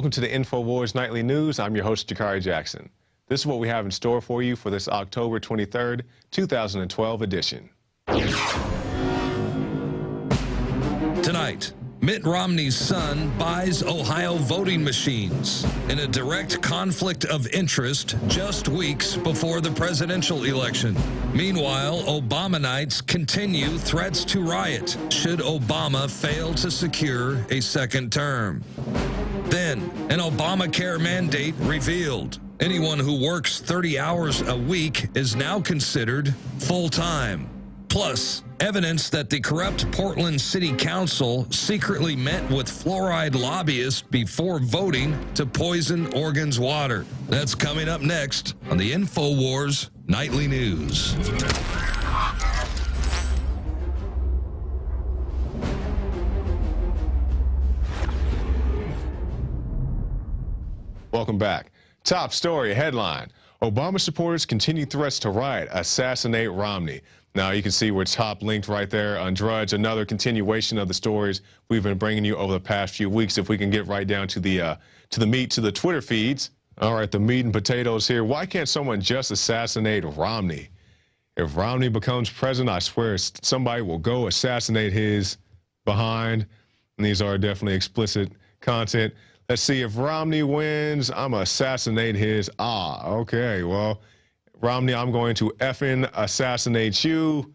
Welcome to the Infowars Nightly News. I'm your host, Jakari Jackson. This is what we have in store for you for this October 23rd, 2012 edition. Tonight, Mitt Romney's son buys Ohio voting machines in a direct conflict of interest just weeks before the presidential election. Meanwhile, Obamanites continue threats to riot should Obama fail to secure a second term. Then, an Obamacare mandate revealed. Anyone who works 30 hours a week is now considered full-time. Plus, evidence that the corrupt Portland City Council secretly met with fluoride lobbyists before voting to poison Oregon's water. That's coming up next on the Infowars Nightly News. Welcome back. Top story headline: Obama supporters continue threats to riot, assassinate Romney. Now you can see we're top linked right there on Drudge. Another continuation of the stories we've been bringing you over the past few weeks. If we can get right down to the meat, to the Twitter feeds. All right, the meat and potatoes here. Why can't someone just assassinate Romney? If Romney becomes president, I swear somebody will go assassinate his behind. And these are definitely explicit content. Let's see, if Romney wins, I'm going to assassinate his. Okay, well, Romney, I'm going to effing assassinate you.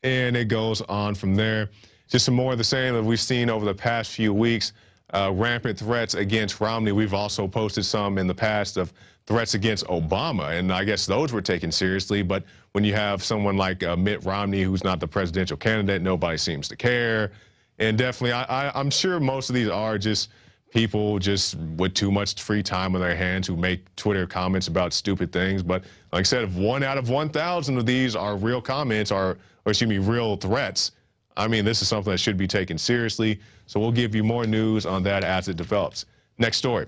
And it goes on from there. Just some more of the same that we've seen over the past few weeks. Rampant threats against Romney. We've also posted some in the past of threats against Obama, and I guess those were taken seriously. But when you have someone like Mitt Romney, who's not the presidential candidate, nobody seems to care. And definitely, I'm sure most of these are just people just with too much free time on their hands who make Twitter comments about stupid things. But like I said, if 1 out of 1,000 of these are real comments or excuse me, real threats, I mean, this is something that should be taken seriously. So we'll give you more news on that as it develops. Next story.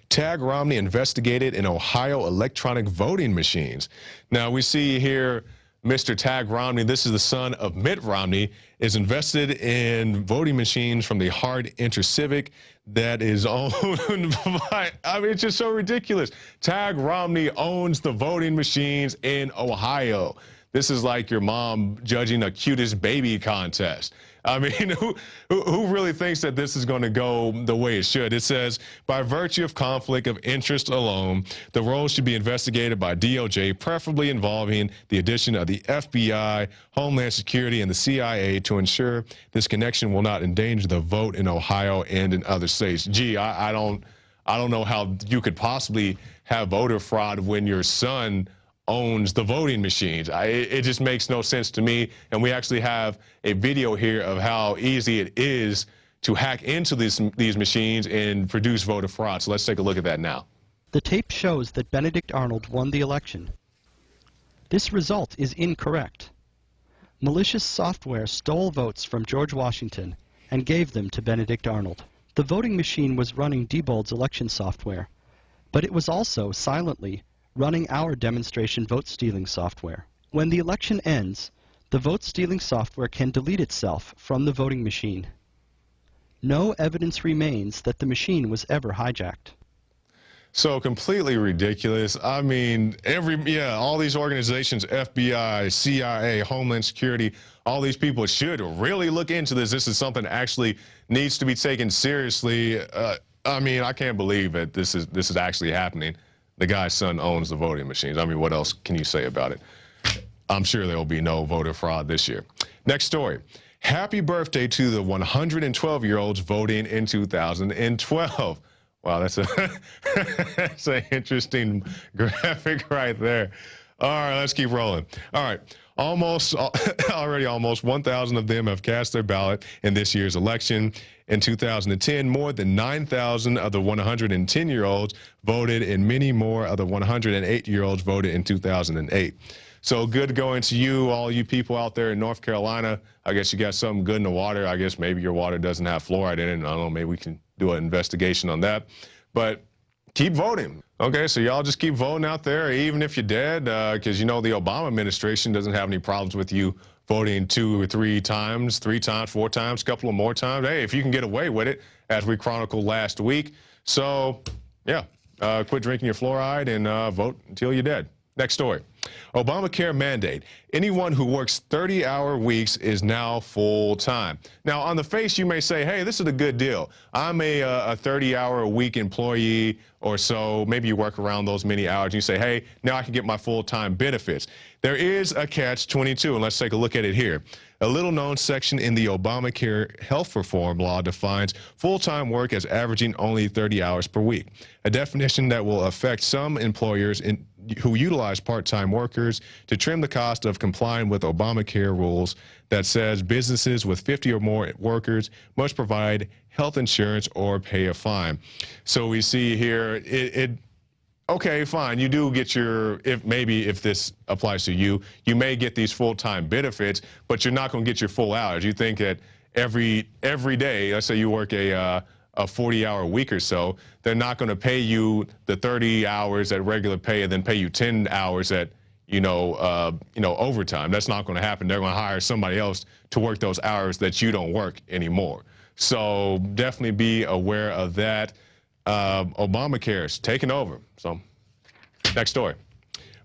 Tagg Romney investigated in Ohio electronic voting machines. Now we see here Mr. Tagg Romney, this is the son of Mitt Romney, is invested in voting machines from the Hard InterCivic that is owned by, I mean, it's just so ridiculous. Tagg Romney owns the voting machines in Ohio. This is like your mom judging a cutest baby contest. I mean, who really thinks that this is going to go the way it should? It says, by virtue of conflict of interest alone, the role should be investigated by DOJ, preferably involving the addition of the FBI, Homeland Security, and the CIA to ensure this connection will not endanger the vote in Ohio and in other states. Gee, I don't know how you could possibly have voter fraud when your son owns the voting machines. It just makes no sense to me. And we actually have a video here of how easy it is to hack into these machines and produce voter fraud. So let's take a look at that now. The tape shows that Benedict Arnold won the election. This result is incorrect. Malicious software stole votes from George Washington and gave them to Benedict Arnold. The voting machine was running Diebold's election software, but it was also silently running our demonstration vote-stealing software. When the election ends, the vote-stealing software can delete itself from the voting machine. No evidence remains that the machine was ever hijacked. So completely ridiculous. I mean, all these organizations, FBI, CIA, Homeland Security, all these people should really look into this. This is something that actually needs to be taken seriously. I mean, I can't believe that this is actually happening. The guy's son owns the voting machines. I mean, what else can you say about it? I'm sure there will be no voter fraud this year. Next story. Happy birthday to the 112-year-olds voting in 2012. Wow, that's an interesting graphic right there. All right, let's keep rolling. All right, already almost 1,000 of them have cast their ballot in this year's election. In 2010, more than 9,000 of the 110-year-olds voted, and many more of the 108-year-olds voted in 2008. So good going to you, all you people out there in North Carolina. I guess you got something good in the water. I guess maybe your water doesn't have fluoride in it. I don't know, maybe we can do an investigation on that. But keep voting. Okay, so y'all just keep voting out there, even if you're dead, because you know the Obama administration doesn't have any problems with you voting 2 or 3 times, 3 times, 4 times, a couple of more times. Hey, if you can get away with it, as we chronicled last week, So, yeah, quit drinking your fluoride and vote until you're dead. Next story. Obamacare mandate. Anyone who works 30-hour weeks is now full-time. Now, on the face, you may say, hey, this is a good deal. I'm a 30-hour-a-week employee or so. Maybe you work around those many hours. And you say, hey, now I can get my full-time benefits. There is a catch-22, and let's take a look at it here. A little-known section in the Obamacare health reform law defines full-time work as averaging only 30 hours per week, a definition that will affect some employers who utilize part-time workers to trim the cost of complying with Obamacare rules that says businesses with 50 or more workers must provide health insurance or pay a fine. So we see here, okay, fine, you do get your, if this applies to you, you may get these full-time benefits, but you're not going to get your full hours. You think that every day, let's say you work a 40-hour week or so, they're not going to pay you the 30 hours at regular pay and then pay you 10 hours at, overtime. That's not going to happen. They're going to hire somebody else to work those hours that you don't work anymore. So definitely be aware of that. Obamacare is taking over. So next story.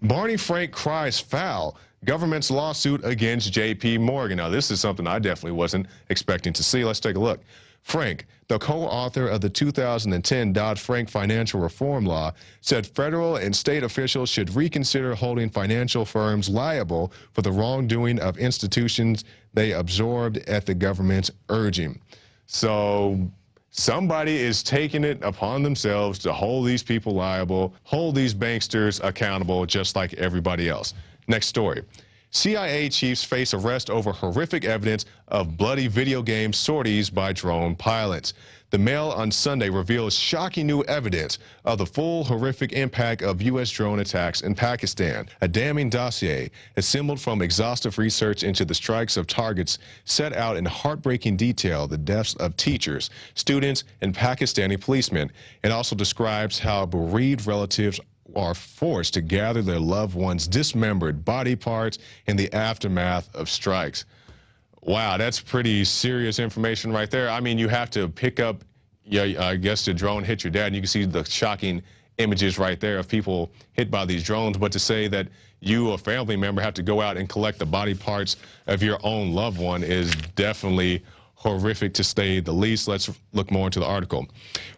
Barney Frank cries foul. Government's lawsuit against JPMorgan. Now, this is something I definitely wasn't expecting to see. Let's take a look. Frank, the co-author of the 2010 Dodd-Frank financial reform law, said federal and state officials should reconsider holding financial firms liable for the wrongdoing of institutions they absorbed at the government's urging. So somebody is taking it upon themselves to hold these people liable, hold these banksters accountable just like everybody else. Next story. CIA chiefs face arrest over horrific evidence of bloody video game sorties by drone pilots. The Mail on Sunday reveals shocking new evidence of the full horrific impact of U.S. drone attacks in Pakistan. A damning dossier assembled from exhaustive research into the strikes of targets set out in heartbreaking detail the deaths of teachers, students, and Pakistani policemen. It also describes how bereaved relatives are forced to gather their loved ones' dismembered body parts in the aftermath of strikes. Wow, that's pretty serious information right there. I mean, you have to pick up, I guess the drone hit your dad, and you can see the shocking images right there of people hit by these drones. But to say that you, a family member, have to go out and collect the body parts of your own loved one is definitely horrific, to say the least. Let's look more into the article.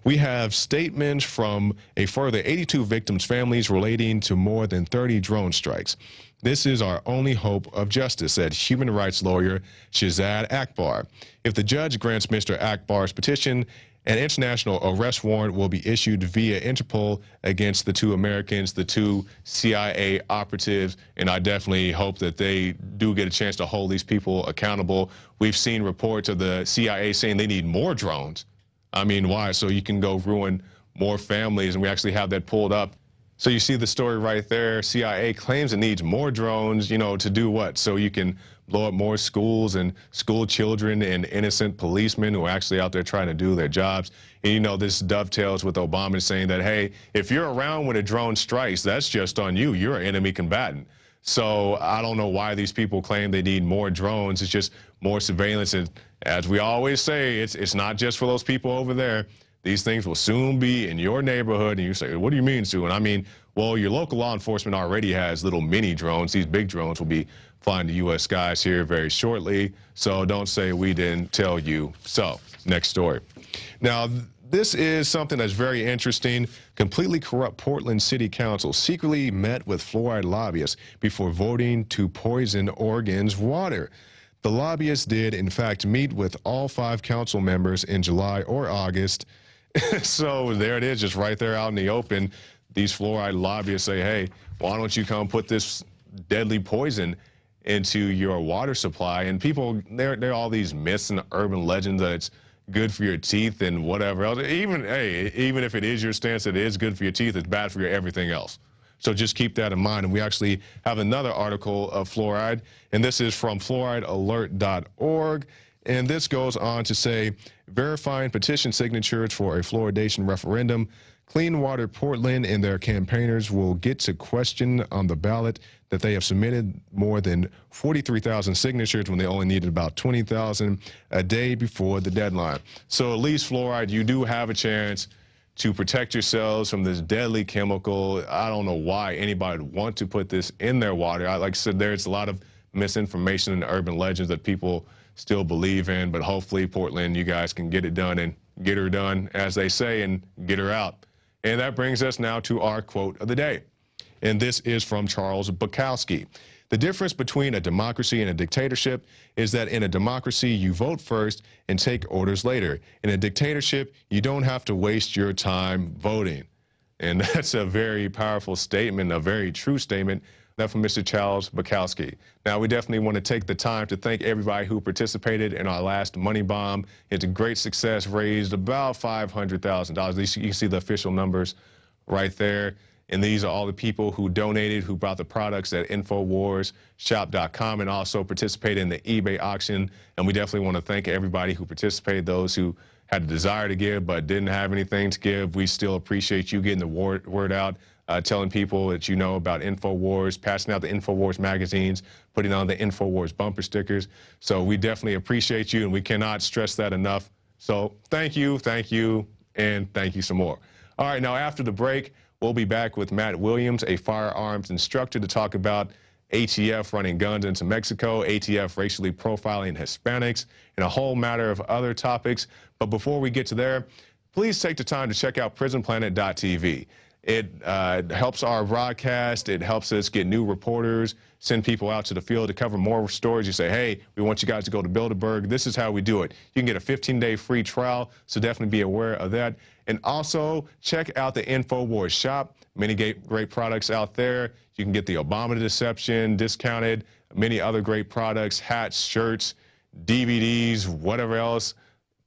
We have statements from a further 82 victims' families relating to more than 30 drone strikes. This is our only hope of justice, said human rights lawyer Shahzad Akbar. If the judge grants Mr. Akbar's petition, an international arrest warrant will be issued via Interpol against the two Americans, the two CIA operatives, and I definitely hope that they do get a chance to hold these people accountable. We've seen reports of the CIA saying they need more drones. I mean, why? So you can go ruin more families, and we actually have that pulled up. So you see the story right there. CIA claims it needs more drones, to do what? So you can blow up more schools and school children and innocent policemen who are actually out there trying to do their jobs. And this dovetails with Obama saying that, hey, if you're around when a drone strikes, that's just on you. You're an enemy combatant. So I don't know why these people claim they need more drones. It's just more surveillance. And as we always say, it's not just for those people over there. These things will soon be in your neighborhood. And you say, what do you mean soon? I mean, well, your local law enforcement already has little mini drones. These big drones will be flying the U.S. skies here very shortly. So don't say we didn't tell you. So next story. Now, this is something that's very interesting. Completely corrupt Portland City Council secretly met with fluoride lobbyists before voting to poison Oregon's water. The lobbyists did, in fact, meet with all 5 council members in July or August. So there it is, just right there out in the open. These fluoride lobbyists say, hey, why don't you come put this deadly poison into your water supply? And people, there are all these myths and urban legends that it's good for your teeth and whatever else. Even if it is your stance that it is good for your teeth, it's bad for your everything else. So just keep that in mind. And we actually have another article of fluoride, and this is from fluoridealert.org. And this goes on to say, verifying petition signatures for a fluoridation referendum. Clean Water Portland and their campaigners will get to question on the ballot that they have submitted more than 43,000 signatures when they only needed about 20,000 a day before the deadline. So at least fluoride, you do have a chance to protect yourselves from this deadly chemical. I don't know why anybody would want to put this in their water. Like I said, there's a lot of misinformation and urban legends that people still believe in, but hopefully, Portland, you guys can get it done and get her done, as they say, and get her out. And that brings us now to our quote of the day. And this is from Charles Bukowski. The difference between a democracy and a dictatorship is that in a democracy, you vote first and take orders later. In a dictatorship, you don't have to waste your time voting. And that's a very powerful statement, a very true statement. That from Mr. Charles Bukowski. Now, we definitely want to take the time to thank everybody who participated in our last Money Bomb. It's a great success, raised about $500,000. You can see the official numbers right there. And these are all the people who donated, who bought the products at InfoWarsShop.com and also participated in the eBay auction. And we definitely want to thank everybody who participated, those who had a desire to give but didn't have anything to give. We still appreciate you getting the word out, telling people that you know about InfoWars, passing out the InfoWars magazines, putting on the InfoWars bumper stickers. So we definitely appreciate you, and we cannot stress that enough. So thank you, and thank you some more. All right, now after the break, we'll be back with Matt Williams, a firearms instructor, to talk about ATF running guns into Mexico, ATF racially profiling Hispanics, and a whole matter of other topics. But before we get to there, please take the time to check out prisonplanet.tv. It helps our broadcast. It helps us get new reporters, send people out to the field to cover more stories. You say, hey, we want you guys to go to Bilderberg. This is how we do it. You can get a 15-day free trial, so definitely be aware of that. And also, check out the InfoWars shop. Many great products out there. You can get the Obama deception discounted, many other great products, hats, shirts, DVDs, whatever else,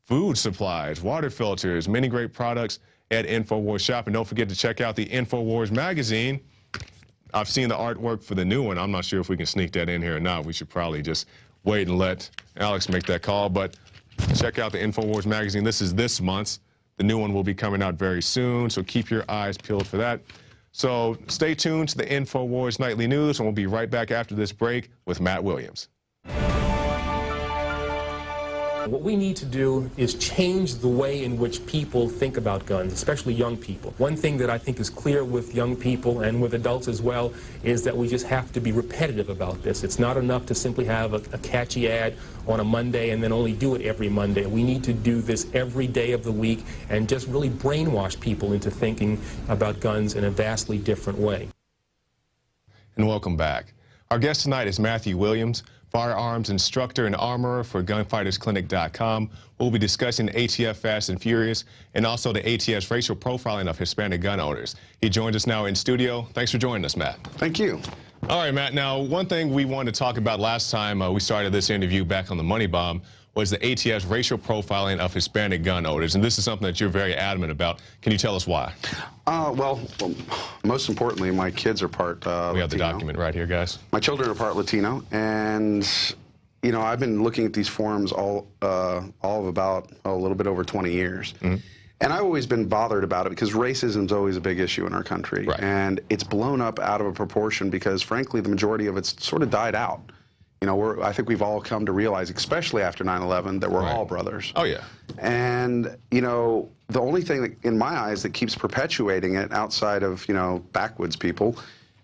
food supplies, water filters, many great products at InfoWars shop. And don't forget to check out the InfoWars magazine. I've seen the artwork for the new one. I'm not sure if we can sneak that in here or not. We should probably just wait and let Alex make that call. But check out the InfoWars magazine. This is this month's. The new one will be coming out very soon, so keep your eyes peeled for that. So stay tuned to the InfoWars Nightly News, and we'll be right back after this break with Matt Williams. What we need to do is change the way in which people think about guns, especially young people. One thing that I think is clear with young people and with adults as well is that we just have to be repetitive about this. It's not enough to simply have a catchy ad on a Monday and then only do it every Monday. We need to do this every day of the week and just really brainwash people into thinking about guns in a vastly different way. And welcome back. Our guest tonight is Matthew Williams, firearms instructor and armorer for gunfightersclinic.com. We'll be discussing ATF Fast and Furious and also the ATF's racial profiling of Hispanic gun owners. He joins us now in studio. Thanks for joining us, Matt. Thank you. All right, Matt. Now, one thing we wanted to talk about last time we started this interview back on the Money Bomb was the ATF's racial profiling of Hispanic gun owners. And this is something that you're very adamant about. Can you tell us why? Well, most importantly, my kids are part We have the Latino. document right here, guys. My children are part Latino, and you know, I've been looking at these forums all of about a little bit over 20 years. Mm-hmm. And I've always been bothered about it because racism is always a big issue in our country. Right. And it's blown up out of a proportion because, frankly, the majority of it's sort of died out. You know, I think we've all come to realize, especially after 9/11, that we're Right. all brothers. Oh, yeah. And, you know, the only thing that, in my eyes, that keeps perpetuating it outside of, you know, backwoods people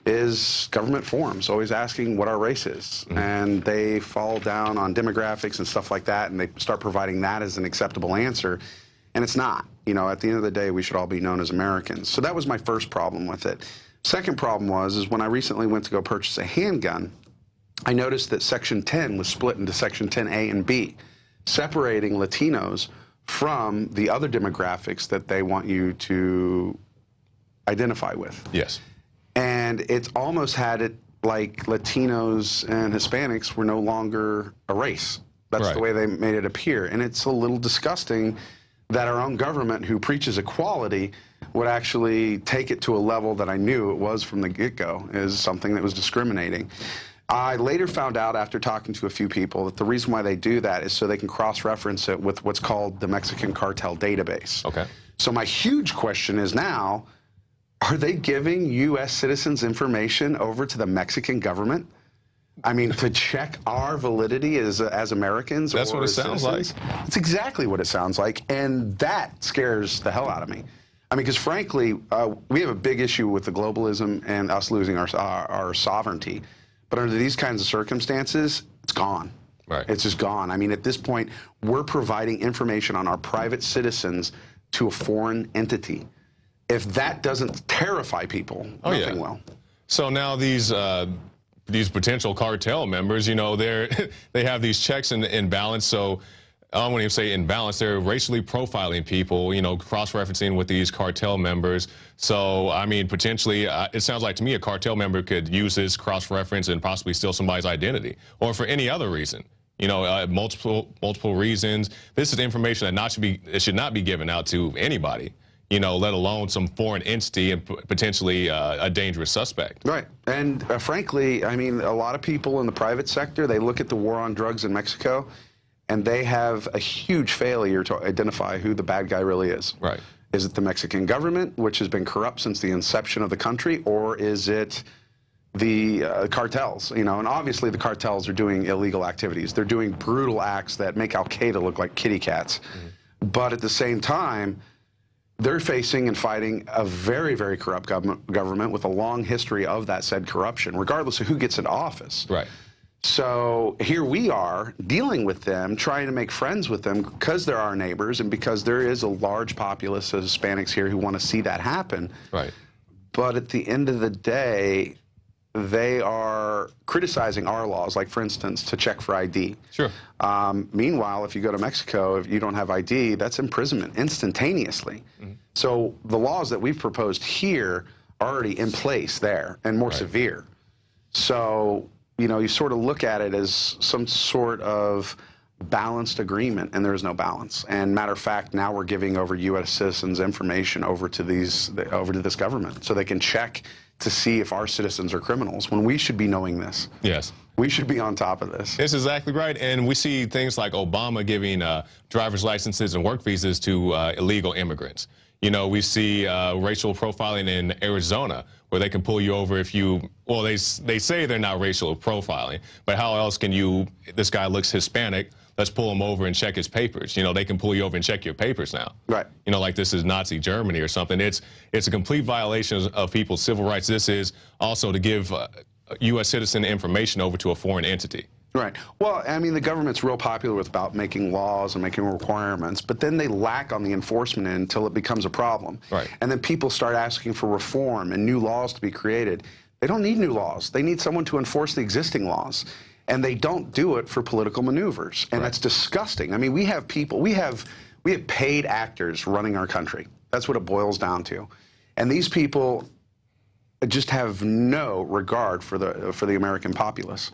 is government forms, always asking what our race is. Mm-hmm. And they fall down on demographics and stuff like that, and they start providing that as an acceptable answer. And it's not. You know, at the end of the day, we should all be known as Americans. So that was my first problem with it. Second problem is when I recently went to go purchase a handgun, I noticed that Section 10 was split into Section 10A and B, separating Latinos from the other demographics that they want you to identify with. Yes. And it's almost had it like Latinos and Hispanics were no longer a race. That's Right. the way they made it appear. And it's a little disgusting that our own government, who preaches equality, would actually take it to a level that I knew it was from the get-go, is something that was discriminating. I later found out after talking to a few people that the reason why they do that is so they can cross-reference it with what's called the Mexican cartel database. Okay. So my huge question is now, are they giving U.S. citizens information over to the Mexican government? I mean, to check our validity as Americans? That's what it sounds like. It's exactly what it sounds like, and that scares the hell out of me. I mean, because frankly, we have a big issue with the globalism and us losing our sovereignty. But under these kinds of circumstances, it's gone. Right. It's just gone. I mean, at this point, we're providing information on our private citizens to a foreign entity. If that doesn't terrify people, nothing will. So now these potential cartel members, you know, they have these checks in balance. So I wouldn't even say in balance. They're racially profiling people, you know, cross-referencing with these cartel members. So, I mean, potentially, it sounds like to me a cartel member could use this cross-reference and possibly steal somebody's identity, or for any other reason. You know, multiple reasons. This is information that should not be given out to anybody, you know, let alone some foreign entity and potentially a dangerous suspect. Right. And frankly, I mean, a lot of people in the private sector, they look at the war on drugs in Mexico, and they have a huge failure to identify who the bad guy really is. Right. Is it the Mexican government, which has been corrupt since the inception of the country, or is it the cartels? You know, and obviously the cartels are doing illegal activities. They're doing brutal acts that make Al-Qaeda look like kitty cats. Mm-hmm. But at the same time, they're facing and fighting a very, very corrupt government with a long history of that said corruption, regardless of who gets into office. Right. So here we are dealing with them, trying to make friends with them because they're our neighbors and because there is a large populace of Hispanics here who want to see that happen. Right. But at the end of the day, they are criticizing our laws, like, for instance, to check for ID. Sure. Meanwhile, if you go to Mexico, if you don't have ID, that's imprisonment instantaneously. Mm-hmm. So the laws that we've proposed here are already in place there and more severe. So, you know, you sort of look at it as some sort of balanced agreement, and there is no balance. And matter of fact, now we're giving over U.S. citizens information over to this government so they can check to see if our citizens are criminals when we should be knowing this. Yes. We should be on top of this. That's exactly right. And we see things like Obama giving driver's licenses and work visas to illegal immigrants. You know, we see racial profiling in Arizona, where they can pull you over if you, well, they say they're not racial profiling, but how else can you, this guy looks Hispanic, let's pull him over and check his papers. You know, they can pull you over and check your papers now. Right. You know, like this is Nazi Germany or something. It's a complete violation of people's civil rights. This is also to give U.S. citizen information over to a foreign entity. Right. Well, I mean, the government's real popular about making laws and making requirements, but then they lack on the enforcement end until it becomes a problem. Right. And then people start asking for reform and new laws to be created. They don't need new laws. They need someone to enforce the existing laws. And they don't do it for political maneuvers. And that's disgusting. I mean, we have people, we have paid actors running our country. That's what it boils down to. And these people just have no regard for the American populace.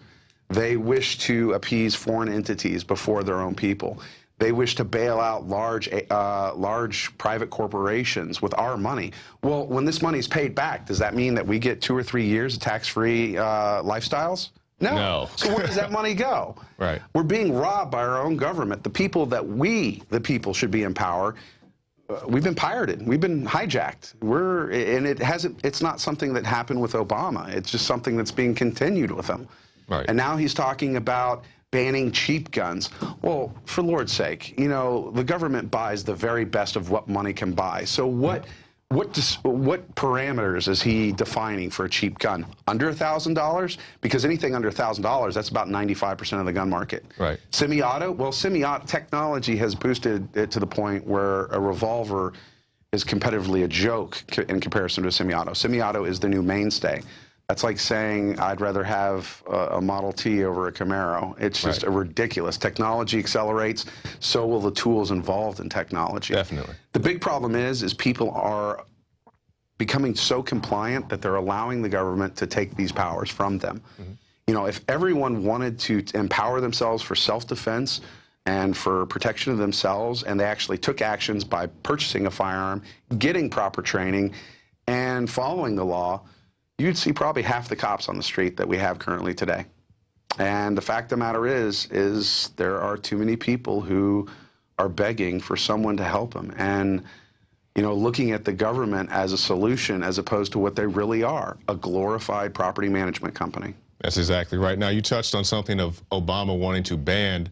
They wish to appease foreign entities before their own people. They wish to bail out large private corporations with our money. Well, when this money is paid back, does that mean that we get 2 or 3 years of tax-free lifestyles? No. So where does that money go? Right. We're being robbed by our own government. The people that we, the people, should be in power, we've been pirated. We've been hijacked. And it's not something that happened with Obama. It's just something that's being continued with him. Right. And now he's talking about banning cheap guns. Well, for Lord's sake, you know, the government buys the very best of what money can buy. So what parameters is he defining for a cheap gun? Under $1,000? Because anything under $1,000, that's about 95% of the gun market. Right. Semi-auto? Well, semi-auto technology has boosted it to the point where a revolver is competitively a joke in comparison to a semi-auto. Semi-auto is the new mainstay. That's like saying I'd rather have a Model T over a Camaro. It's just ridiculous. Technology accelerates, so will the tools involved in technology. Definitely. The big problem is people are becoming so compliant that they're allowing the government to take these powers from them. Mm-hmm. You know, if everyone wanted to empower themselves for self-defense and for protection of themselves, and they actually took actions by purchasing a firearm, getting proper training, and following the law, you'd see probably half the cops on the street that we have currently today. And the fact of the matter is there are too many people who are begging for someone to help them. And, you know, looking at the government as a solution as opposed to what they really are, a glorified property management company. That's exactly right. Now, you touched on something of Obama wanting to ban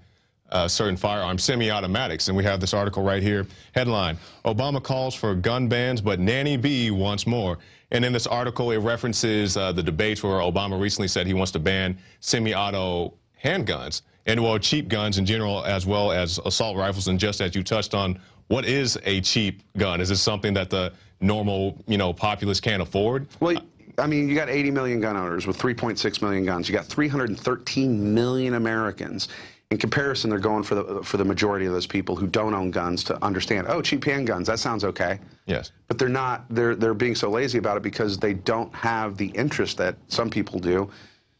certain firearms, semi-automatics. And we have this article right here. Headline, Obama calls for gun bans, but Nanny B wants more. And in this article, it references the debates where Obama recently said he wants to ban semi-auto handguns and, well, cheap guns in general, as well as assault rifles. And just as you touched on, what is a cheap gun? Is it something that the normal, populace can't afford? Well, I mean, you got 80 million gun owners with 3.6 million guns. You got 313 million Americans. In comparison, they're going for the majority of those people who don't own guns to understand, oh, cheap handguns, that sounds okay. Yes. But they're not. They're being so lazy about it because they don't have the interest that some people do.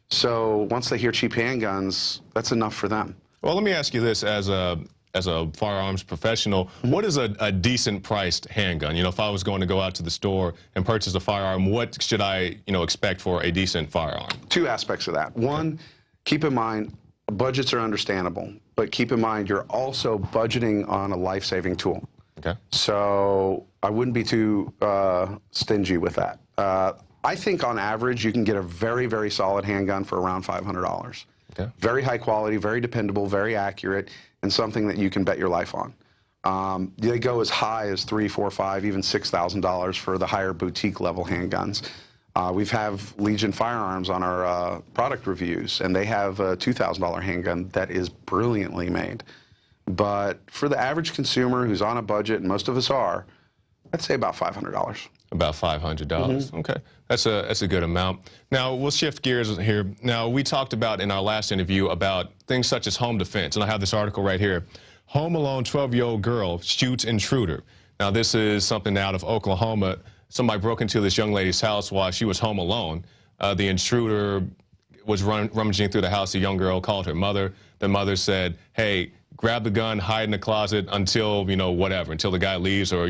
So once they hear cheap handguns, that's enough for them. Well, let me ask you this as a firearms professional, what is a decent priced handgun? If I was going to go out to the store and purchase a firearm, what should I, expect for a decent firearm? Two aspects of that. One, keep in mind, budgets are understandable, but keep in mind you're also budgeting on a life-saving tool. Okay. So I wouldn't be too stingy with that. I think on average you can get a very, very solid handgun for around $500. Okay. Very high quality, very dependable, very accurate, and something that you can bet your life on. They go as high as $3,000, $4,000, $5,000, even $6,000 for the higher boutique level handguns. We've have Legion Firearms on our product reviews, and they have a $2,000 handgun that is brilliantly made. But for the average consumer who's on a budget, and most of us are, I'd say about $500. About $500. Okay, that's a good amount. Now we'll shift gears here. Now we talked about in our last interview about things such as home defense, and I have this article right here. Home alone 12-year-old girl shoots intruder. Now this is something out of Oklahoma. Somebody broke into this young lady's house while she was home alone. The intruder was rummaging through the house. The young girl called her mother. The mother said, hey, grab the gun, hide in the closet until, whatever, until the guy leaves, or,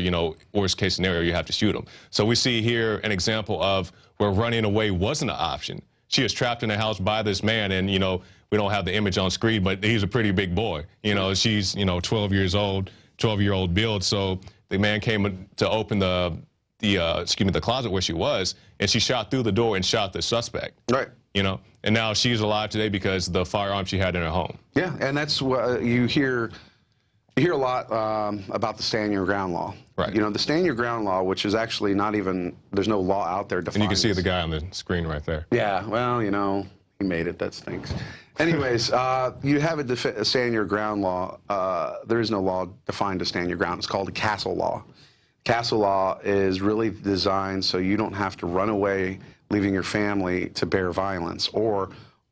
worst case scenario, you have to shoot him. So we see here an example of where running away wasn't an option. She was trapped in the house by this man, and, we don't have the image on screen, but he's a pretty big boy. She's, 12 years old, 12-year-old build. So the man came to open the closet where she was, and she shot through the door and shot the suspect. Right. And now she's alive today because the firearm she had in her home. Yeah, and that's what you hear a lot about the stand your ground law. Right. The stand your ground law, which is actually not even, there's no law out there defining. And you can see the guy on the screen right there. Yeah, well, he made it, that stinks. Anyways, you have a stand your ground law. There is no law defined to stand your ground. It's called a castle law. Castle law is really designed so you don't have to run away, leaving your family to bear violence, or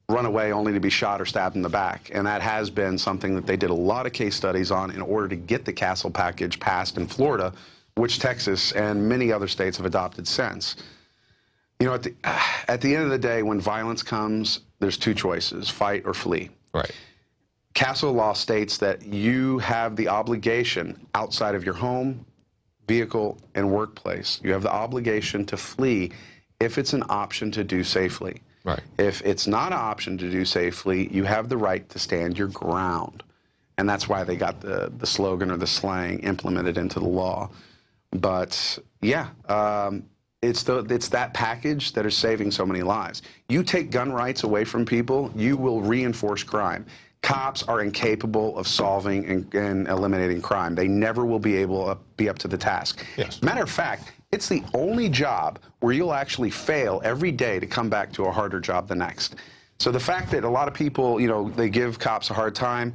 run away only to be shot or stabbed in the back. And that has been something that they did a lot of case studies on in order to get the Castle package passed in Florida, which Texas and many other states have adopted since. At the end of the day, when violence comes, there's two choices, fight or flee. Right. Castle law states that you have the obligation outside of your home, vehicle, and workplace. You have the obligation to flee if it's an option to do safely. Right. If it's not an option to do safely, you have the right to stand your ground. And that's why they got the slogan or the slang implemented into the law. But yeah, it's that package that is saving so many lives. You take gun rights away from people, you will reinforce crime. Cops are incapable of solving and eliminating crime. They never will be able to be up to the task. Yes. Matter of fact, it's the only job where you'll actually fail every day to come back to a harder job the next. So the fact that a lot of people, they give cops a hard time,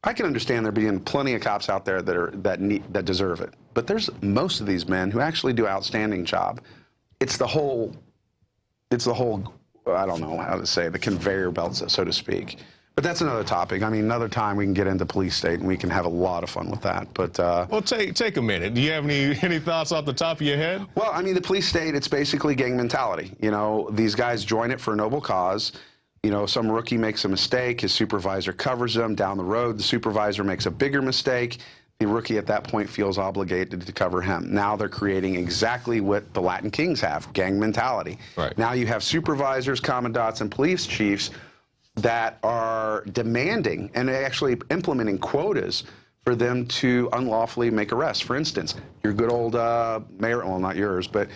I can understand there being plenty of cops out there that deserve it. But there's most of these men who actually do an outstanding job. It's the whole, I don't know how to say, the conveyor belts, so to speak. But that's another topic. I mean, another time we can get into police state and we can have a lot of fun with that. But well, take a minute. Do you have any thoughts off the top of your head? Well, I mean, the police state, it's basically gang mentality. These guys join it for a noble cause. Some rookie makes a mistake, his supervisor covers them. Down the road, the supervisor makes a bigger mistake. The rookie at that point feels obligated to cover him. Now they're creating exactly what the Latin Kings have, gang mentality. Right. Now you have supervisors, commandants, and police chiefs that are demanding and actually implementing quotas for them to unlawfully make arrests. For instance, your good old mayor, well, not yours, but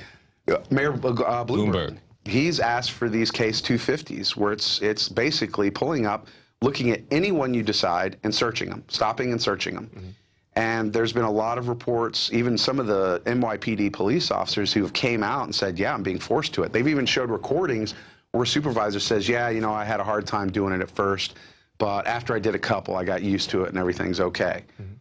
Mayor Bloomberg. He's asked for these case 250s, where it's basically pulling up looking at anyone you decide and searching them, stopping and searching them. Mm-hmm. And there's been a lot of reports, even some of the NYPD police officers who have came out and said, yeah, I'm being forced to it. They've even showed recordings where a supervisor says, yeah, you know, I had a hard time doing it at first, but after I did a couple, I got used to it and everything's okay. Mm-hmm.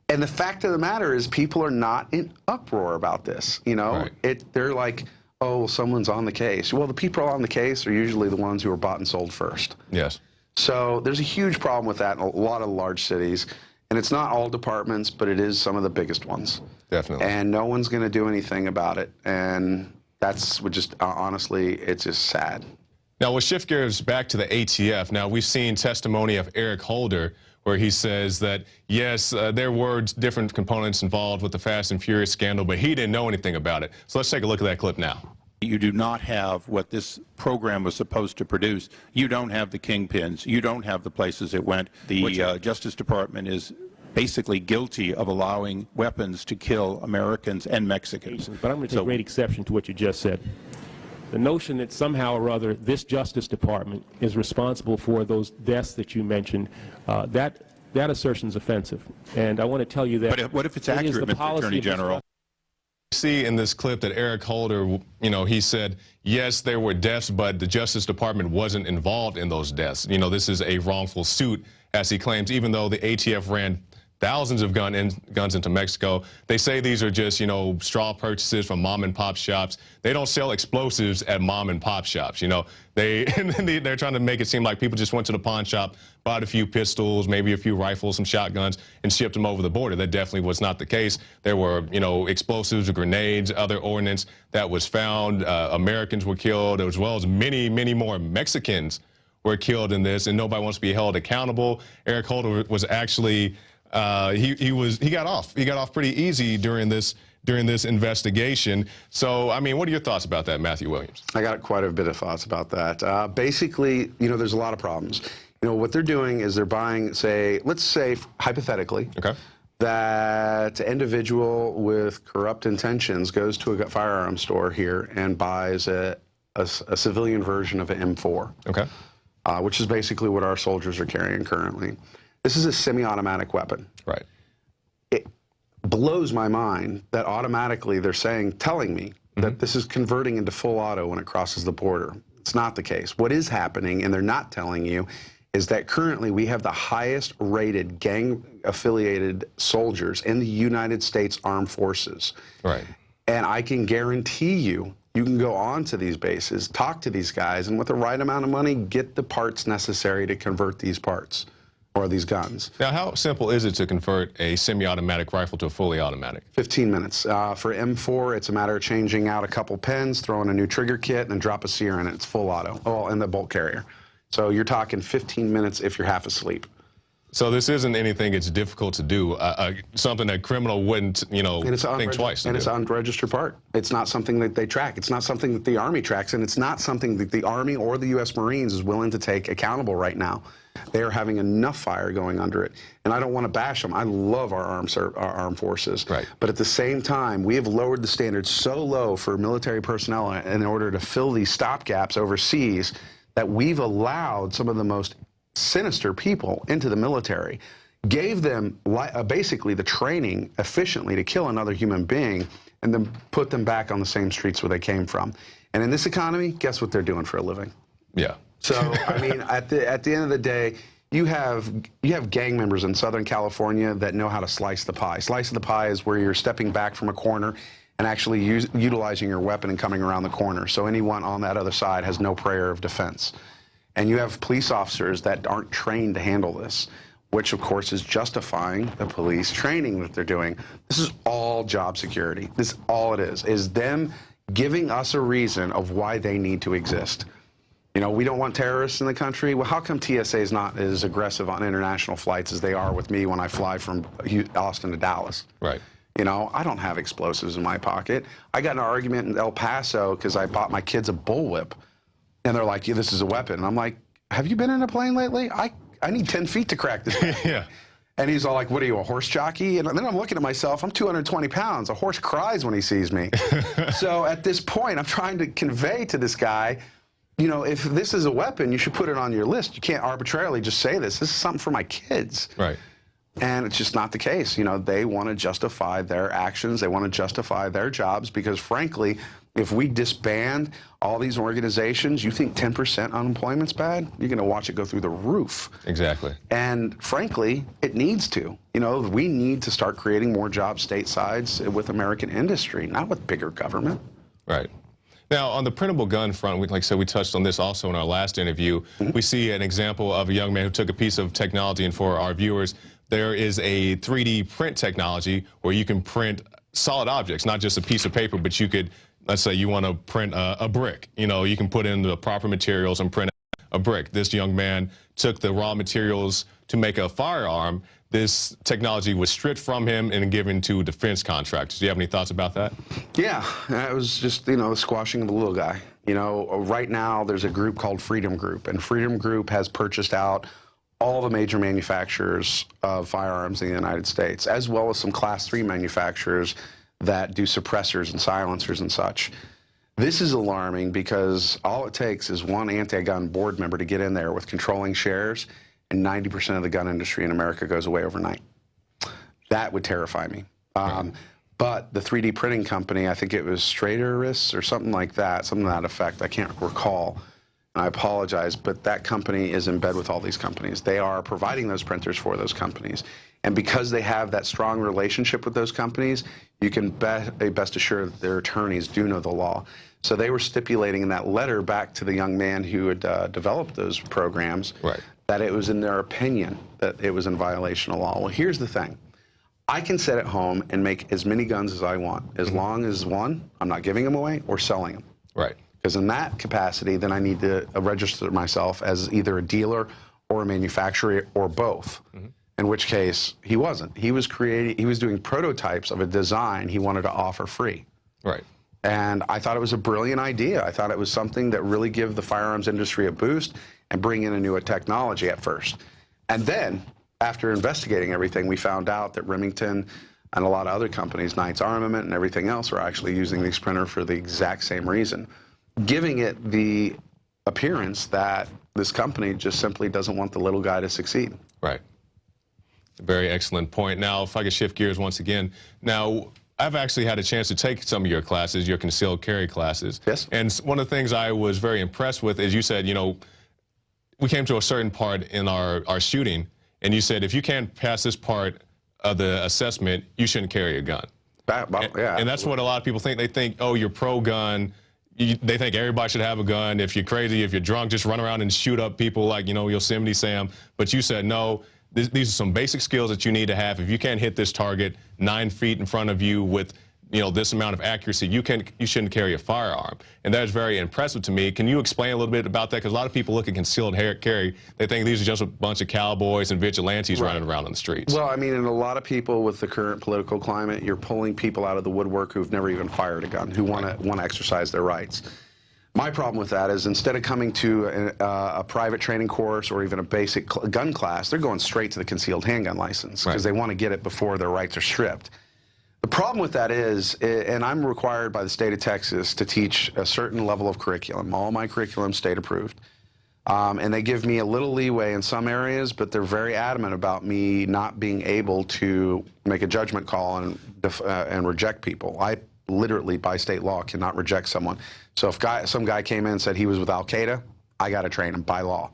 And the fact of the matter is people are not in uproar about this. You know, they're like, oh, someone's on the case. Well, the people on the case are usually the ones who are bought and sold first. Yes. So there's a huge problem with that in a lot of large cities. And it's not all departments, but it is some of the biggest ones. Definitely. And no one's going to do anything about it. And that's what just, honestly, it's just sad. Now, we'll shift gears back to the ATF. Now, we've seen testimony of Eric Holder where he says that, yes, there were different components involved with the Fast and Furious scandal, but he didn't know anything about it. So let's take a look at that clip now. You do not have what this program was supposed to produce. You don't have the kingpins. You don't have the places it went. The Justice Department is basically guilty of allowing weapons to kill Americans and Mexicans. But I'm going to take great exception to what you just said. The notion that somehow or other this Justice Department is responsible for those deaths that you mentioned, that assertion is offensive. And I want to tell you that. But what if it's accurate, Mr. Attorney General? See in this clip that Eric Holder, you know, he said, yes, there were deaths, but the Justice Department wasn't involved in those deaths. You know, this is a wrongful suit, as he claims, even though the ATF ran thousands of guns into Mexico. They say these are just, you know, straw purchases from mom and pop shops. They don't sell explosives at mom and pop shops. You know, they're trying to make it seem like people just went to the pawn shop, bought a few pistols, maybe a few rifles, some shotguns, and shipped them over the border. That definitely was not the case. There were, you know, explosives, grenades, other ordnance that was found. Americans were killed, as well as many, many more Mexicans were killed in this, and nobody wants to be held accountable. Eric Holder was actually he got off pretty easy during this investigation. So, I mean, what are your thoughts about that, Matthew Williams? I got quite a bit of thoughts about that. Basically, you know, there's a lot of problems. You know, what they're doing is they're buying, say, let's say, hypothetically, that an individual with corrupt intentions goes to a firearms store here and buys a civilian version of an M4, which is basically what our soldiers are carrying currently. This is a semi-automatic weapon. Right. It blows my mind that automatically they're telling me that this is converting into full auto when it crosses the border. It's not the case. What is happening, and they're not telling you, is that currently we have the highest rated gang-affiliated soldiers in the United States Armed Forces. Right. And I can guarantee you, you can go on to these bases, talk to these guys, and with the right amount of money, get the parts necessary to convert these parts. Or these guns. Now, how simple is it to convert a semi-automatic rifle to a fully automatic? 15 minutes. For M4, it's a matter of changing out a couple pins, throwing a new trigger kit, and drop a sear in it. It's full auto. Oh, and the bolt carrier. So you're talking 15 minutes if you're half asleep. So this isn't anything it's difficult to do, something that criminal wouldn't, you know, think twice. And it's an unregistered part. It's not something that they track. It's not something that the Army tracks, and it's not something that the Army or the U.S. Marines is willing to take accountable right now. They are having enough fire going under it. And I don't want to bash them. I love our armed forces. Right. But at the same time, we have lowered the standards so low for military personnel in order to fill these stopgaps overseas that we've allowed some of the most sinister people into the military, gave them basically the training efficiently to kill another human being, and then put them back on the same streets where they came from. And in this economy, guess what they're doing for a living? Yeah. So, I mean, at the end of the day, you have gang members in Southern California that know how to slice the pie. Slice of the pie is where you're stepping back from a corner and actually utilizing your weapon and coming around the corner. So anyone on that other side has no prayer of defense. And you have police officers that aren't trained to handle this, which of course is justifying the police training that they're doing. This is all job security. This is all it is them giving us a reason of why they need to exist. You know, we don't want terrorists in the country. Well, how come TSA is not as aggressive on international flights as they are with me when I fly from Austin to Dallas? Right. You know, I don't have explosives in my pocket. I got in an argument in El Paso because I bought my kids a bullwhip. And they're like, yeah, this is a weapon. And I'm like, have you been in a plane lately? I need 10 feet to crack this thing. Yeah. And he's all like, what are you, a horse jockey? And then I'm looking at myself, I'm 220 pounds. A horse cries when he sees me. So at this point, I'm trying to convey to this guy you know, if this is a weapon, you should put it on your list. You can't arbitrarily just say this. This is something for my kids. Right. And it's just not the case. You know, they want to justify their actions. They want to justify their jobs because, frankly, if we disband all these organizations, you think 10% unemployment's bad? You're going to watch it go through the roof. Exactly. And, frankly, it needs to. You know, we need to start creating more jobs statesides with American industry, not with bigger government. Right. Now, on the printable gun front, like I said, we touched on this also in our last interview. We see an example of a young man who took a piece of technology, and for our viewers, there is a 3D print technology where you can print solid objects, not just a piece of paper, but you could, let's say you want to print a brick. You know, you can put in the proper materials and print a brick. This young man took the raw materials to make a firearm. This technology was stripped from him and given to defense contractors. Do you have any thoughts about that? Yeah, it was just, you know, the squashing of the little guy. You know, right now there's a group called Freedom Group, and Freedom Group has purchased out all the major manufacturers of firearms in the United States, as well as some Class 3 manufacturers that do suppressors and silencers and such. This is alarming because all it takes is one anti-gun board member to get in there with controlling shares, and 90% of the gun industry in America goes away overnight. That would terrify me. But the 3D printing company, I think it was Strateris or something like that, something to that effect, I can't recall. I apologize, but that company is in bed with all these companies. They are providing those printers for those companies. And because they have that strong relationship with those companies, you can best assure that their attorneys do know the law. So they were stipulating in that letter back to the young man who had developed those programs that it was in their opinion that it was in violation of law. Well, here's the thing. I can sit at home and make as many guns as I want, as long as, one, I'm not giving them away or selling them. Right. Because in that capacity, then I need to register myself as either a dealer or a manufacturer or both. In which case, he wasn't. He was doing prototypes of a design he wanted to offer free. Right. And I thought it was a brilliant idea. I thought it was something that really give the firearms industry a boost and bring in a newer technology at first. And then, after investigating everything, we found out that Remington and a lot of other companies, Knight's Armament and everything else, are actually using these printers for the exact same reason, giving it the appearance that this company just simply doesn't want the little guy to succeed. Right. Very excellent point. Now, if I could shift gears once again. Now, I've actually had a chance to take some of your classes, your concealed carry classes. Yes. And one of the things I was very impressed with is you said, you know, we came to a certain part in our shooting, and you said if you can't pass this part of the assessment, you shouldn't carry a gun. Yeah. And that's what a lot of people think. They think, oh, you're pro-gun. They think everybody should have a gun. If you're crazy, if you're drunk, just run around and shoot up people like, you know, Yosemite Sam. But you said, no, these are some basic skills that you need to have. If you can't hit this target 9 feet in front of you with, you know, this amount of accuracy, you shouldn't carry a firearm. And that is very impressive to me. Can you explain a little bit about that? Because a lot of people look at concealed carry, they think these are just a bunch of cowboys and vigilantes running around on the streets. Well, I mean, and a lot of people with the current political climate, you're pulling people out of the woodwork who've never even fired a gun, who want to exercise their rights. My problem with that is instead of coming to a private training course or even a basic gun class, they're going straight to the concealed handgun license because they want to get it before their rights are stripped. The problem with that is, and I'm required by the state of Texas to teach a certain level of curriculum. All my curriculum state approved. And they give me a little leeway in some areas, but they're very adamant about me not being able to make a judgment call and reject people. I literally, by state law, cannot reject someone. So if some guy came in and said he was with Al-Qaeda, I got to train him by law.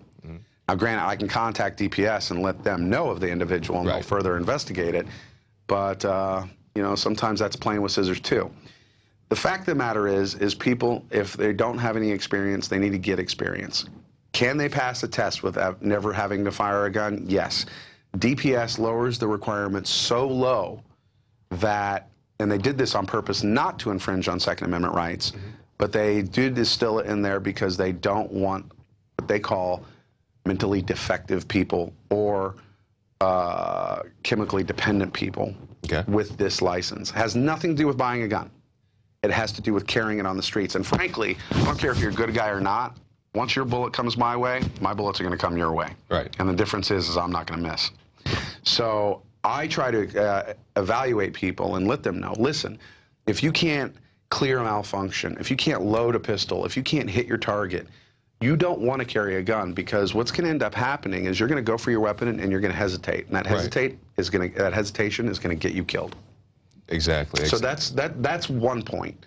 Now, granted, I can contact DPS and let them know of the individual, and they'll further investigate it. But you know, sometimes that's playing with scissors too. The fact of the matter is people, if they don't have any experience, they need to get experience. Can they pass a test without never having to fire a gun? Yes. DPS lowers the requirements so low that, and they did this on purpose not to infringe on Second Amendment rights, but they do distill it in there because they don't want what they call mentally defective people or chemically dependent people with this license. It has nothing to do with buying a gun. It has to do with carrying it on the streets. And frankly, I don't care if you're a good guy or not, once your bullet comes my way, my bullets are going to come your way. Right. And the difference is I'm not going to miss. So I try to evaluate people and let them know, listen, if you can't clear a malfunction, if you can't load a pistol, if you can't hit your target, You don't want to carry a gun because what's going to end up happening is you're going to go for your weapon and you're going to hesitate, and that hesitation is going to get you killed. Exactly. So that's one point.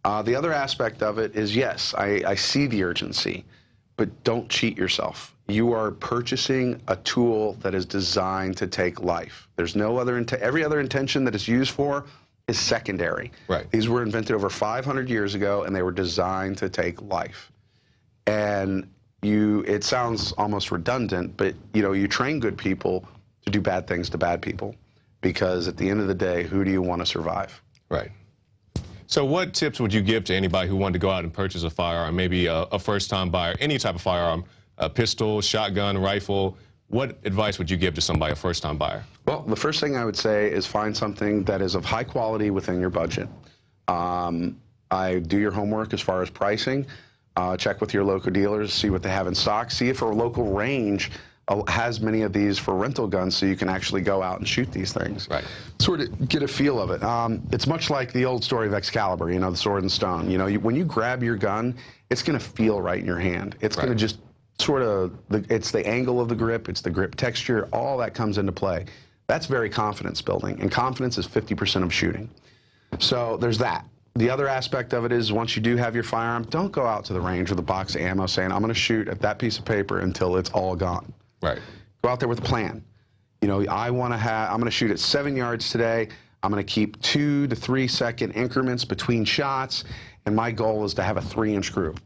The other aspect of it is, yes, I see the urgency, but don't cheat yourself. You are purchasing a tool that is designed to take life. There's no other every other intention that it's used for is secondary. Right. These were invented over 500 years ago, and they were designed to take life. And it sounds almost redundant, but you train good people to do bad things to bad people, because at the end of the day, who do you want to survive? Right. So what tips would you give to anybody who wanted to go out and purchase a firearm, maybe a first-time buyer, any type of firearm, a pistol, shotgun, rifle? What advice would you give to somebody, a first-time buyer? Well, the first thing I would say is find something that is of high quality within your budget. I do your homework as far as pricing. Check with your local dealers, see what they have in stock, see if a local range has many of these for rental guns, so you can actually go out and shoot these things. Right. Sort of get a feel of it. It's much like the old story of Excalibur, the sword and stone. When you grab your gun, it's going to feel right in your hand. It's going to just sort of, it's the angle of the grip, it's the grip texture, all that comes into play. That's very confidence building, and confidence is 50% of shooting. So there's that. The other aspect of it is, once you do have your firearm, don't go out to the range with a box of ammo saying, I'm going to shoot at that piece of paper until it's all gone. Right. Go out there with a plan. I'm going to shoot at 7 yards today. I'm going to keep 2 to 3 second increments between shots, and my goal is to have a 3-inch group.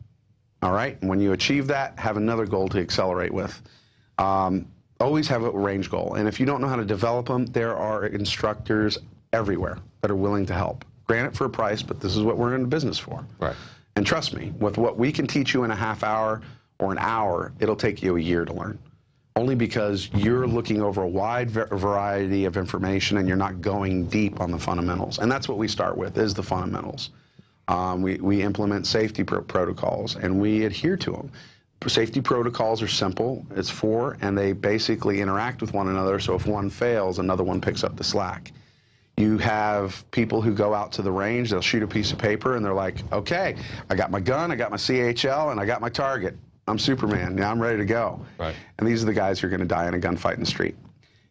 All right? And when you achieve that, have another goal to accelerate with. Always have a range goal. And if you don't know how to develop them, there are instructors everywhere that are willing to help. Granted, for a price, but this is what we're in the business for. Right. And trust me, with what we can teach you in a half hour or an hour, it'll take you a year to learn. Only because you're looking over a wide variety of information and you're not going deep on the fundamentals. And that's what we start with, is the fundamentals. We implement safety protocols, and we adhere to them. Safety protocols are simple. It's 4, and they basically interact with one another, so if one fails, another one picks up the slack. You have people who go out to the range, they'll shoot a piece of paper, and they're like, okay, I got my gun, I got my CHL, and I got my target. I'm Superman, now I'm ready to go. Right. And these are the guys who are going to die in a gunfight in the street.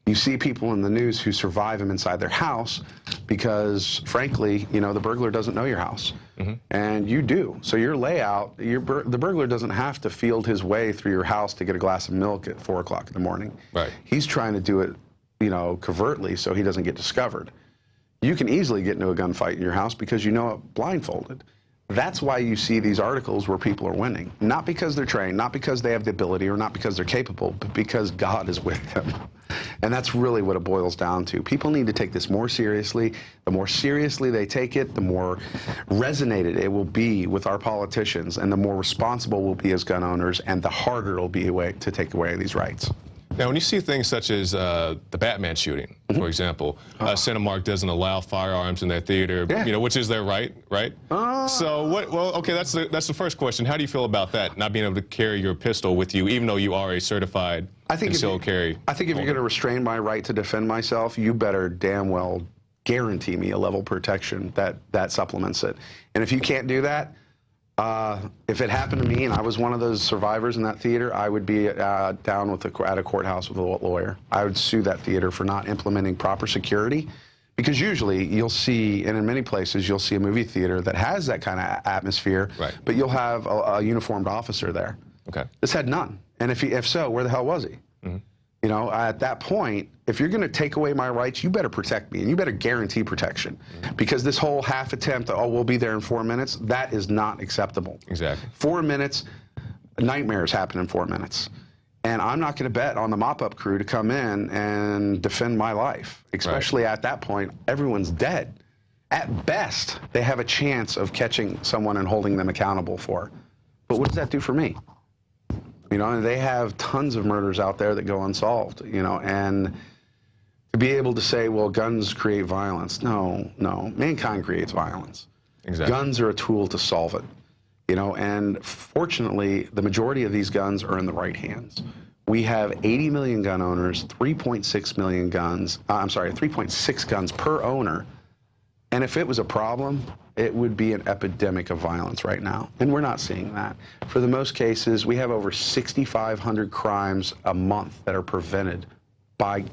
You see people in the news who survive them inside their house because, frankly, the burglar doesn't know your house. Mm-hmm. And you do. So your layout, the burglar doesn't have to field his way through your house to get a glass of milk at 4 o'clock in the morning. Right. He's trying to do it, covertly, so he doesn't get discovered. You can easily get into a gunfight in your house because it blindfolded. That's why you see these articles where people are winning. Not because they're trained, not because they have the ability, or not because they're capable, but because God is with them. And that's really what it boils down to. People need to take this more seriously. The more seriously they take it, the more resonated it will be with our politicians, and the more responsible we'll be as gun owners, and the harder it'll be to take away these rights. Now, when you see things such as the Batman shooting, for example, Cinemark doesn't allow firearms in their theater, which is their right? So okay, that's the first question. How do you feel about that, not being able to carry your pistol with you, even though you are a certified concealed carry? I think if you're going to restrain my right to defend myself, you better damn well guarantee me a level of protection that supplements it. And if you can't do that, if it happened to me and I was one of those survivors in that theater, I would be down at a courthouse with a lawyer. I would sue that theater for not implementing proper security, because usually you'll see, and in many places you'll see a movie theater that has that kind of atmosphere, but you'll have a uniformed officer there. Okay. This had none. And if so, where the hell was he? Mm-hmm. At that point, if you're going to take away my rights, you better protect me, and you better guarantee protection. Mm-hmm. Because this whole half attempt, we'll be there in 4 minutes, that is not acceptable. Exactly. 4 minutes, nightmares happen in 4 minutes. And I'm not going to bet on the mop-up crew to come in and defend my life, especially at that point, everyone's dead. At best, they have a chance of catching someone and holding them accountable for. But what does that do for me? And they have tons of murders out there that go unsolved, and to be able to say, well, guns create violence. No, mankind creates violence. Exactly. Guns are a tool to solve it, and fortunately, the majority of these guns are in the right hands. We have 80 million gun owners, 3.6 million guns, 3.6 guns per owner. And if it was a problem, it would be an epidemic of violence right now. And we're not seeing that. For the most cases, we have over 6,500 crimes a month that are prevented by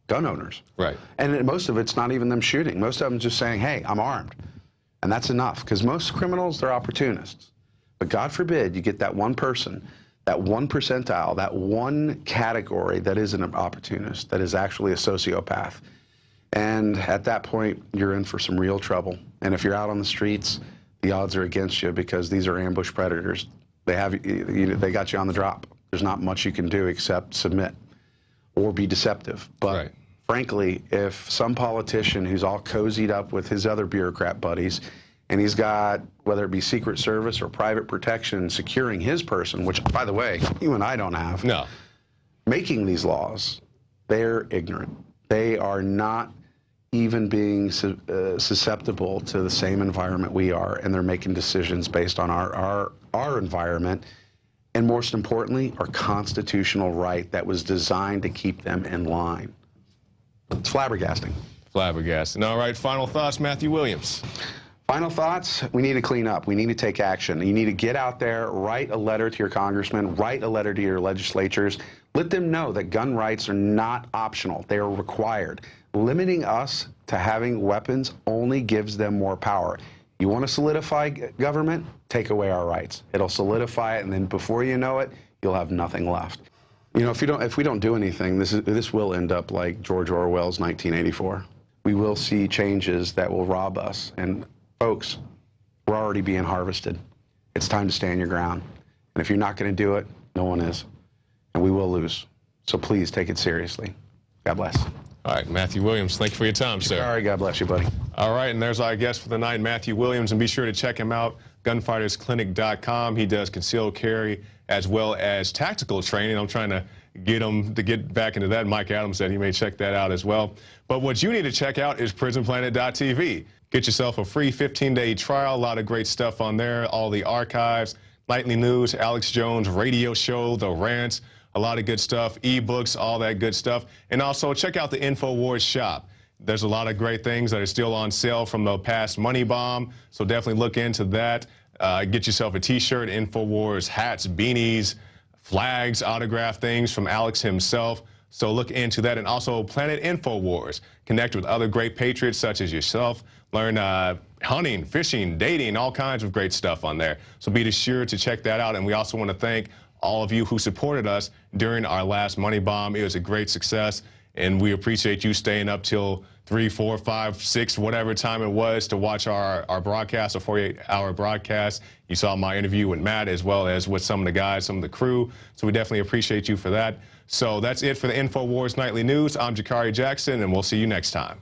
gun owners. Right. And most of it's not even them shooting. Most of them just saying, hey, I'm armed. And that's enough, because most criminals, they're opportunists. But God forbid you get that one person, that one percentile, that one category that is an opportunist, that is actually a sociopath. And at that point, you're in for some real trouble. And if you're out on the streets, the odds are against you, because these are ambush predators. They got you on the drop. There's not much you can do except submit or be deceptive. But right. Frankly, if some politician who's all cozied up with his other bureaucrat buddies, and he's got, whether it be Secret Service or private protection securing his person, which, by the way, you and I don't have, no, making these laws, they're ignorant. They are not even being susceptible to the same environment we are, and they're making decisions based on our environment, and most importantly, our constitutional right that was designed to keep them in line. It's flabbergasting. Flabbergasting. All right, final thoughts, Matthew Williams. Final thoughts, we need to clean up. We need to take action. You need to get out there, write a letter to your congressman, write a letter to your legislatures. Let them know that gun rights are not optional. They are required. Limiting us to having weapons only gives them more power. You want to solidify government? Take away our rights. It'll solidify it, and then before you know it, you'll have nothing left. You know, if we don't do anything, this will end up like George Orwell's 1984. We will see changes that will rob us. And folks, we're already being harvested. It's time to stand your ground. And if you're not going to do it, no one is. And we will lose. So please take it seriously. God bless. All right, Matthew Williams, thank you for your time, sir. All right, God bless you, buddy. All right, and there's our guest for the night, Matthew Williams, and be sure to check him out, gunfightersclinic.com. He does concealed carry as well as tactical training. I'm trying to get him to get back into that. Mike Adams said he may check that out as well. But what you need to check out is prisonplanet.tv. Get yourself a free 15-day trial, a lot of great stuff on there, all the archives, nightly news, Alex Jones radio show, the rants, a lot of good stuff, ebooks, all that good stuff. And also check out the Infowars shop. There's a lot of great things that are still on sale from the past money bomb, so definitely look into that. Get yourself a t-shirt, Infowars, hats, beanies, flags, autographed things from Alex himself. So look into that. And also Planet Infowars. Connect with other great patriots such as yourself. Learn hunting, fishing, dating, all kinds of great stuff on there. So be sure to check that out. And we also want to thank all of you who supported us during our last money bomb. It was a great success. And we appreciate you staying up till 3, 4, 5, 6, whatever time it was to watch our broadcast, a 48-hour broadcast. You saw my interview with Matt as well as with some of the guys, some of the crew. So we definitely appreciate you for that. So that's it for the Infowars Nightly News. I'm Jakari Jackson, and we'll see you next time.